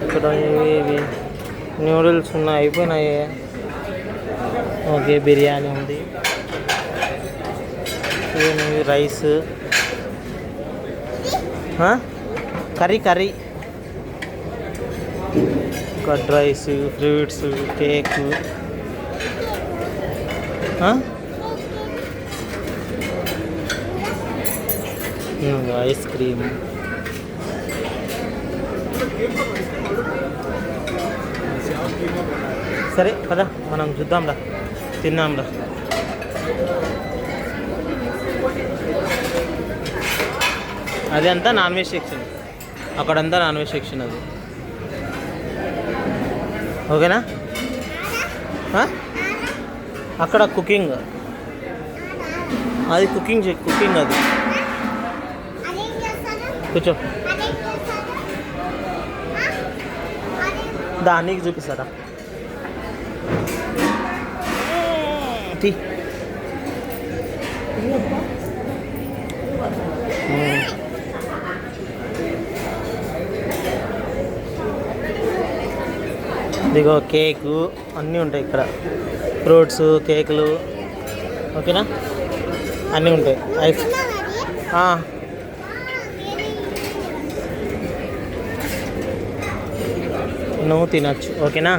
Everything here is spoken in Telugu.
ఇక్కడ ఇవి నూడిల్స్ ఉన్నాయి, అయిపోయినాయి. ఓకే, బిర్యానీ ఉంది, rice, curry, curd rice, fruits, cake, ice cream. సరే పద, మనం చూద్దాంరా, తిందాంరా. అది అంతా నాన్ వెజ్ సెక్షన్, అక్కడంతా నాన్ వెజ్ సెక్షన్. అది ఓకేనా? అక్కడ కుకింగ్, అది కుకింగ్ అది. కూర్చో, దానికి చూపిస్తారా? ఇదిగో కేకు అన్నీ ఉంటాయి ఇక్కడ, ఫ్రూట్స్, కేకులు. ఓకేనా? అన్నీ ఉంటాయి. నువ్వు తినచ్చు. ఓకేనా?